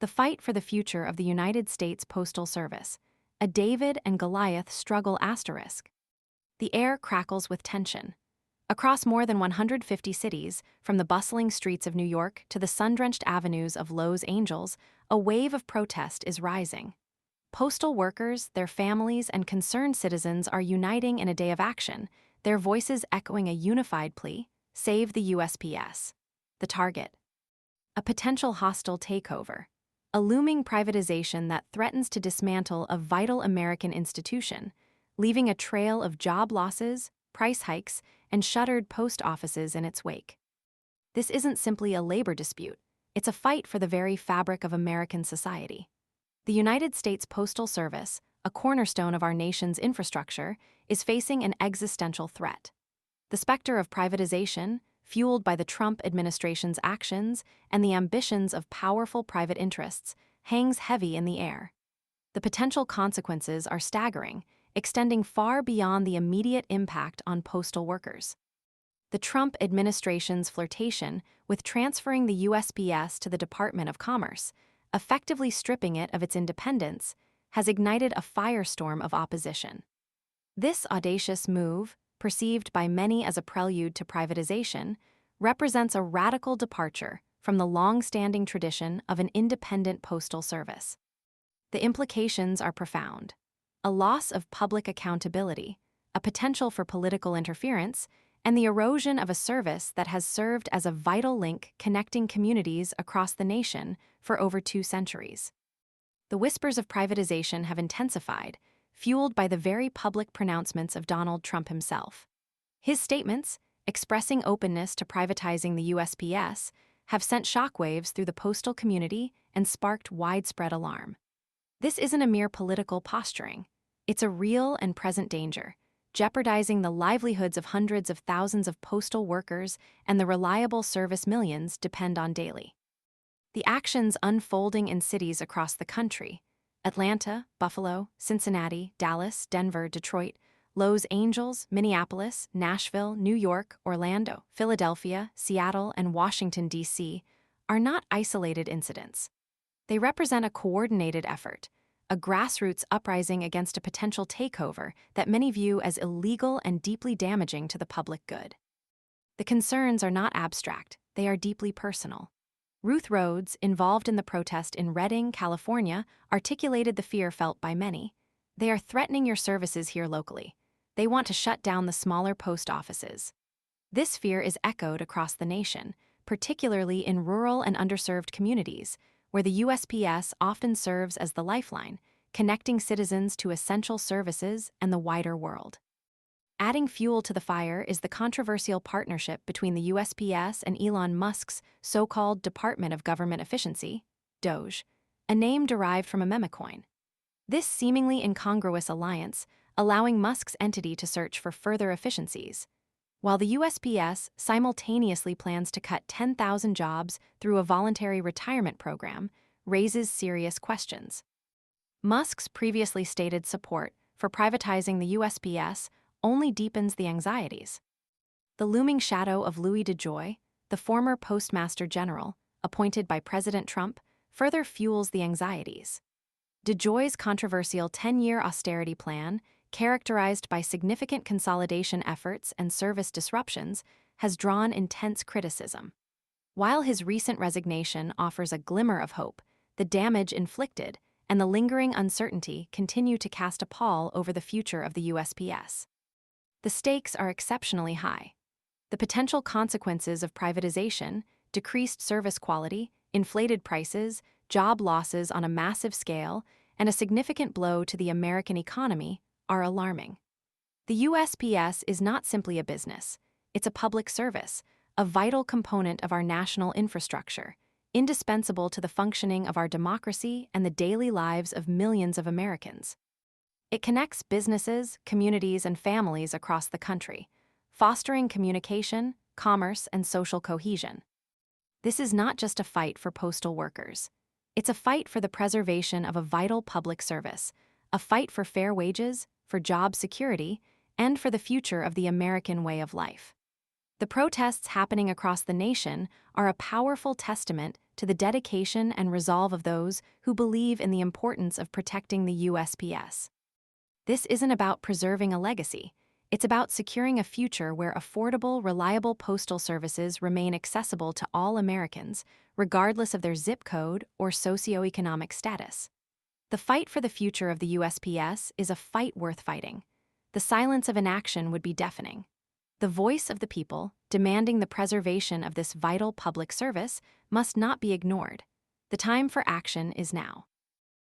The fight for the future of the United States Postal Service, a David and Goliath struggle asterisk. The air crackles with tension. Across more than 150 cities, from the bustling streets of New York to the sun-drenched avenues of Los Angeles, a wave of protest is rising. Postal workers, their families, and concerned citizens are uniting in a day of action, their voices echoing a unified plea: save the USPS. The target: a potential hostile takeover, a looming privatization that threatens to dismantle a vital American institution, leaving a trail of job losses, price hikes, and shuttered post offices in its wake. This isn't simply a labor dispute, it's a fight for the very fabric of American society. The United States Postal Service, a cornerstone of our nation's infrastructure, is facing an existential threat. The specter of privatization, fueled by the Trump administration's actions and the ambitions of powerful private interests, hangs heavy in the air. The potential consequences are staggering, extending far beyond the immediate impact on postal workers. The Trump administration's flirtation with transferring the USPS to the Department of Commerce, effectively stripping it of its independence, has ignited a firestorm of opposition. This audacious move, perceived by many as a prelude to privatization, represents a radical departure from the long-standing tradition of an independent postal service. The implications are profound: a loss of public accountability, a potential for political interference, and the erosion of a service that has served as a vital link connecting communities across the nation for over 2 centuries. The whispers of privatization have intensified, fueled by the very public pronouncements of Donald Trump himself. His statements, expressing openness to privatizing the USPS, have sent shockwaves through the postal community and sparked widespread alarm. This isn't a mere political posturing. It's a real and present danger, jeopardizing the livelihoods of hundreds of thousands of postal workers and the reliable service millions depend on daily. The actions unfolding in cities across the country: Atlanta, Buffalo, Cincinnati, Dallas, Denver, Detroit, Los Angeles, Minneapolis, Nashville, New York, Orlando, Philadelphia, Seattle, and Washington, D.C., are not isolated incidents. They represent a coordinated effort, a grassroots uprising against a potential takeover that many view as illegal and deeply damaging to the public good. The concerns are not abstract, they are deeply personal. Ruth Rhodes, involved in the protest in Redding, California, articulated the fear felt by many. They are threatening your services here locally. They want to shut down the smaller post offices. This fear is echoed across the nation, particularly in rural and underserved communities, where the USPS often serves as the lifeline, connecting citizens to essential services and the wider world. Adding fuel to the fire is the controversial partnership between the USPS and Elon Musk's so-called Department of Government Efficiency, Doge, a name derived from a memecoin. This seemingly incongruous alliance, allowing Musk's entity to search for further efficiencies, while the USPS simultaneously plans to cut 10,000 jobs through a voluntary retirement program, raises serious questions. Musk's previously stated support for privatizing the USPS only deepens the anxieties. The looming shadow of Louis DeJoy, the former Postmaster General, appointed by President Trump, further fuels the anxieties. DeJoy's controversial 10-year austerity plan, characterized by significant consolidation efforts and service disruptions, has drawn intense criticism. While his recent resignation offers a glimmer of hope, the damage inflicted and the lingering uncertainty continue to cast a pall over the future of the USPS. The stakes are exceptionally high. The potential consequences of privatization, decreased service quality, inflated prices, job losses on a massive scale, and a significant blow to the American economy are alarming. The USPS is not simply a business, it's a public service, a vital component of our national infrastructure, indispensable to the functioning of our democracy and the daily lives of millions of Americans. It connects businesses, communities, and families across the country, fostering communication, commerce, and social cohesion. This is not just a fight for postal workers. It's a fight for the preservation of a vital public service, a fight for fair wages, for job security, and for the future of the American way of life. The protests happening across the nation are a powerful testament to the dedication and resolve of those who believe in the importance of protecting the USPS. This isn't about preserving a legacy. It's about securing a future where affordable, reliable postal services remain accessible to all Americans, regardless of their zip code or socioeconomic status. The fight for the future of the USPS is a fight worth fighting. The silence of inaction would be deafening. The voice of the people, demanding the preservation of this vital public service, must not be ignored. The time for action is now.